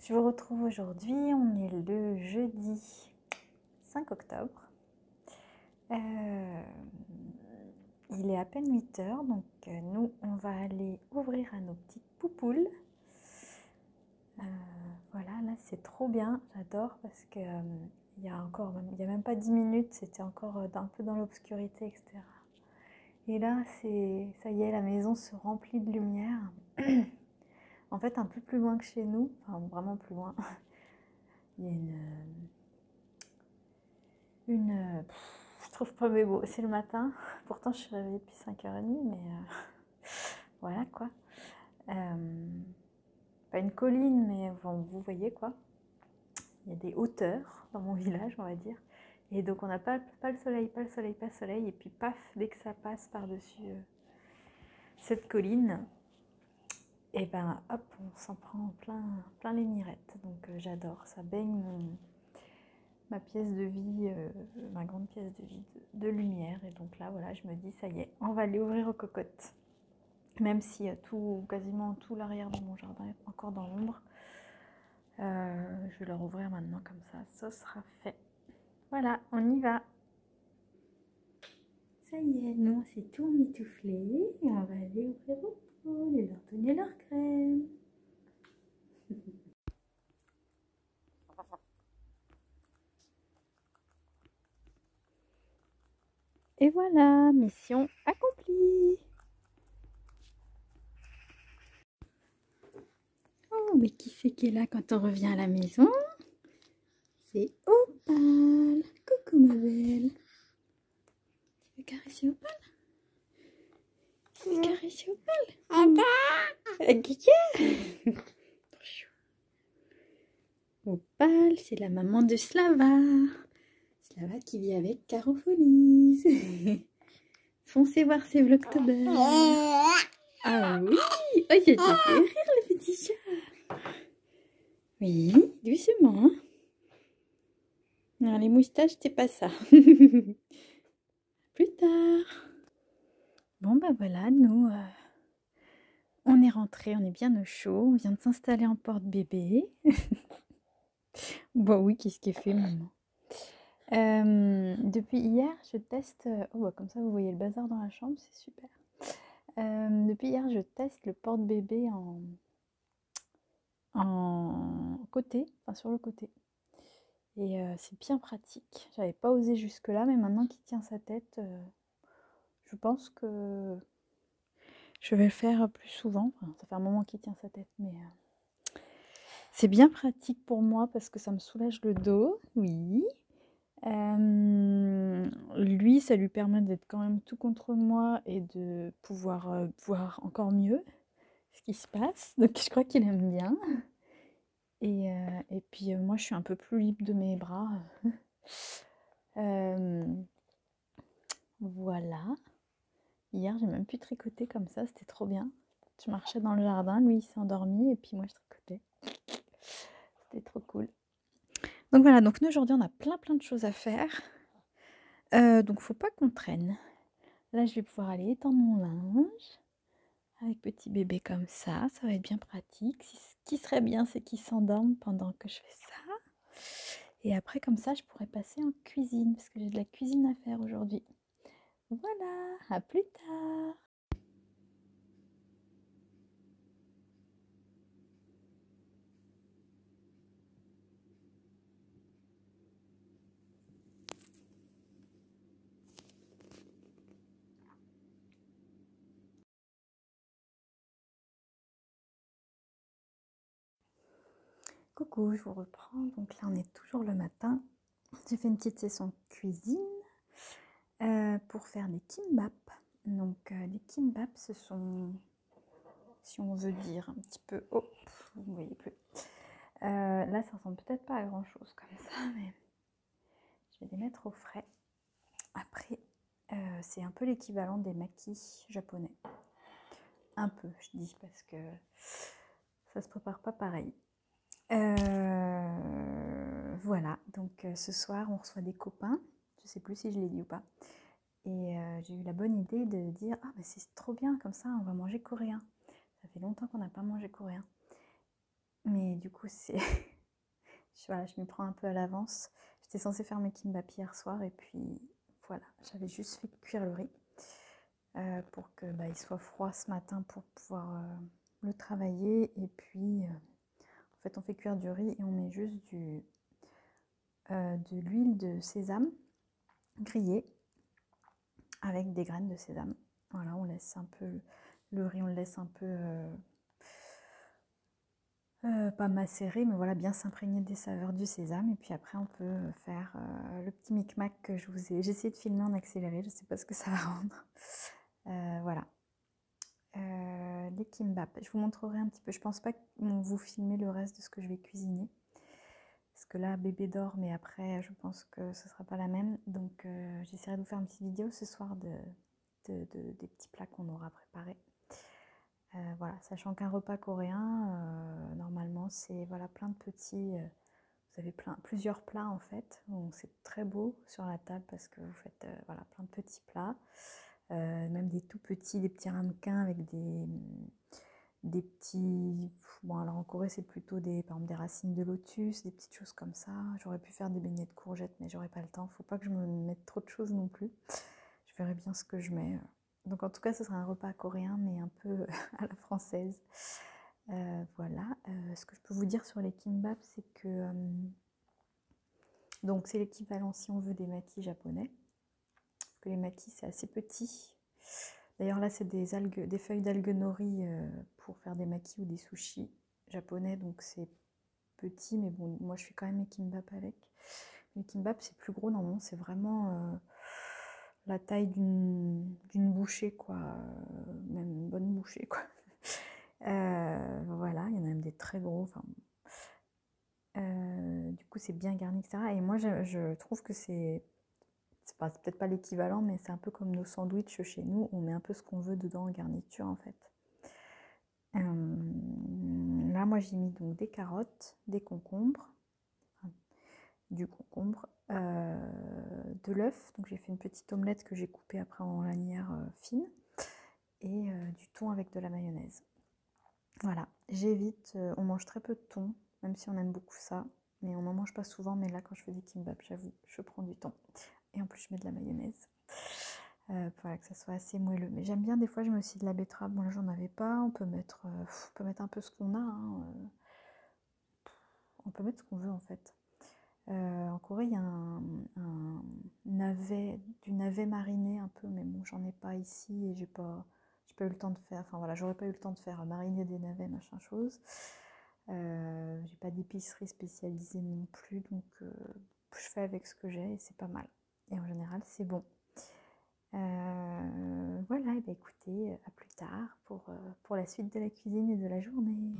Je vous retrouve aujourd'hui, on est le jeudi 5 octobre. Il est à peine 8 heures, donc nous on va aller ouvrir à nos petites poupoules. Voilà, là c'est trop bien, j'adore parce que il y a même pas 10 minutes, c'était encore un peu dans l'obscurité, etc. Et là, ça y est, la maison se remplit de lumière. En fait, un peu plus loin que chez nous, enfin vraiment plus loin, il y a je trouve pas mes mots, c'est le matin, pourtant je suis réveillée depuis 5h30, mais voilà quoi. Pas une colline, mais bon, vous voyez quoi. Il y a des hauteurs dans mon village, on va dire. Et donc on n'a pas le soleil, pas le soleil, pas le soleil, et puis paf, dès que ça passe par-dessus cette colline, et ben hop, on s'en prend plein les mirettes. Donc j'adore, ça baigne ma pièce de vie, ma grande pièce de vie de lumière. Et donc là, voilà, je me dis, ça y est, on va aller ouvrir aux cocottes. Même si quasiment tout l'arrière de mon jardin est encore dans l'ombre. Je vais leur ouvrir maintenant, comme ça sera fait. Voilà, on y va. Ça y est, nous on s'est tout mitouflé et on va aller ouvrir aux poules et leur donner leur crème. Et voilà, mission accomplie. Oh, mais qui c'est qui est là quand on revient à la maison? C'est Opale. Coucou ma belle. Tu veux caresser Opale? Tu veux caresser Opale? Opale, c'est la maman de Slava. Slava qui vit avec Carophonise. Foncez voir ses vlogtober. Ah oui. Oh, ça te fait rire le petit chat. Oui, doucement. Hein. Non, les moustaches, c'est pas ça. Plus tard. Bon, bah voilà, nous, on est rentrés, on est bien au chaud. On vient de s'installer en porte-bébé. Bah oui, qu'est-ce qui est fait, maman? Depuis hier, je teste... Oh, bah comme ça, vous voyez le bazar dans la chambre, c'est super. Depuis hier, je teste le porte-bébé en côté, enfin sur le côté. Et c'est bien pratique. J'avais pas osé jusque-là, mais maintenant qu'il tient sa tête, je pense que je vais le faire plus souvent. Enfin, ça fait un moment qu'il tient sa tête, mais c'est bien pratique pour moi parce que ça me soulage le dos, oui. Lui, ça lui permet d'être quand même tout contre moi et de pouvoir voir encore mieux ce qui se passe. Donc je crois qu'il aime bien. Et puis moi, je suis un peu plus libre de mes bras. Voilà. Hier, j'ai même pu tricoter comme ça, c'était trop bien. Je marchais dans le jardin, lui il s'est endormi et puis moi je tricotais. C'était trop cool. Donc voilà, donc nous aujourd'hui on a plein de choses à faire. Donc faut pas qu'on traîne. Là je vais pouvoir aller étendre mon linge. Avec petit bébé comme ça va être bien pratique. Ce qui serait bien, c'est qu'il s'endorme pendant que je fais ça. Et après, comme ça, je pourrais passer en cuisine, parce que j'ai de la cuisine à faire aujourd'hui. Voilà, à plus tard. Coucou, je vous reprends. Donc là, on est toujours le matin. J'ai fait une petite session cuisine pour faire des kimbap. Donc les kimbap, ce sont, si on veut dire un petit peu... Oh, vous ne voyez plus. Là, ça ressemble peut-être pas à grand-chose comme ça, mais je vais les mettre au frais. Après, c'est un peu l'équivalent des makis japonais. Un peu, je dis, parce que ça se prépare pas pareil. Voilà, donc ce soir, on reçoit des copains. Je sais plus si je l'ai dit ou pas. Et j'ai eu la bonne idée de dire « Ah, mais c'est trop bien, comme ça, on va manger coréen. » Ça fait longtemps qu'on n'a pas mangé coréen. Mais du coup, c'est voilà, je m'y prends un peu à l'avance. J'étais censée faire mes kimbap hier soir et puis voilà, j'avais juste fait cuire le riz pour que il soit froid ce matin pour pouvoir le travailler. Et puis, en fait, on fait cuire du riz et on met juste de l'huile de sésame grillée avec des graines de sésame. Voilà, on laisse un peu le riz, on le laisse un peu pas macérer, mais voilà, bien s'imprégner des saveurs du sésame. Et puis après, on peut faire le petit micmac que j'ai essayé de filmer en accéléré, je sais pas ce que ça va rendre. Voilà. Les kimbap. Je vous montrerai un petit peu. Je pense pas vous filmer le reste de ce que je vais cuisiner. Parce que là, bébé dort, mais après, je pense que ce sera pas la même. Donc, j'essaierai de vous faire une petite vidéo ce soir des petits plats qu'on aura préparés. Voilà, sachant qu'un repas coréen, normalement, c'est voilà, plein de petits. Vous avez plusieurs plats en fait. Donc, c'est très beau sur la table parce que vous faites voilà, plein de petits plats. Même des tout petits, des petits ramequins avec des petits. Bon, alors en Corée, c'est plutôt par exemple, des racines de lotus, des petites choses comme ça. J'aurais pu faire des beignets de courgettes, mais j'aurais pas le temps. Faut pas que je me mette trop de choses non plus. Je verrai bien ce que je mets. Donc en tout cas, ce sera un repas coréen, mais un peu à la française. Voilà. Ce que je peux vous dire sur les kimbap, c'est que donc c'est l'équivalent, si on veut, des makis japonais. Parce que les makis, c'est assez petit. D'ailleurs là, c'est des feuilles d'algues nori pour faire des makis ou des sushis japonais. Donc c'est petit, mais bon, moi je fais quand même mes kimbap avec. Les kimbap, c'est plus gros, normalement, c'est vraiment la taille d'une bouchée, quoi. Même une bonne bouchée, quoi. Voilà, il y en a même des très gros. Enfin, du coup, c'est bien garni, etc. Et moi, je trouve que c'est peut-être pas l'équivalent, mais c'est un peu comme nos sandwichs chez nous. On met un peu ce qu'on veut dedans en garniture, en fait. Là, moi, j'ai mis donc des carottes, des concombres, du concombre, de l'œuf. Donc, j'ai fait une petite omelette que j'ai coupée après en lanières fines. Et du thon avec de la mayonnaise. Voilà, j'évite, on mange très peu de thon, même si on aime beaucoup ça, mais on n'en mange pas souvent, mais là quand je fais des kimbap, j'avoue, je prends du thon. Et en plus je mets de la mayonnaise, voilà, que ça soit assez moelleux. Mais j'aime bien, des fois je mets aussi de la betterave, bon là j'en avais pas, on peut mettre un peu ce qu'on a, hein, on peut mettre ce qu'on veut en fait. En Corée, il y a un navet, du navet mariné un peu, mais bon, j'en ai pas ici et j'ai pas eu le temps de faire. Enfin voilà, j'aurais pas eu le temps de faire mariner des navets, machin chose. J'ai pas d'épicerie spécialisée non plus, donc je fais avec ce que j'ai et c'est pas mal. Et en général, c'est bon. Voilà, et bah écoutez, à plus tard pour la suite de la cuisine et de la journée.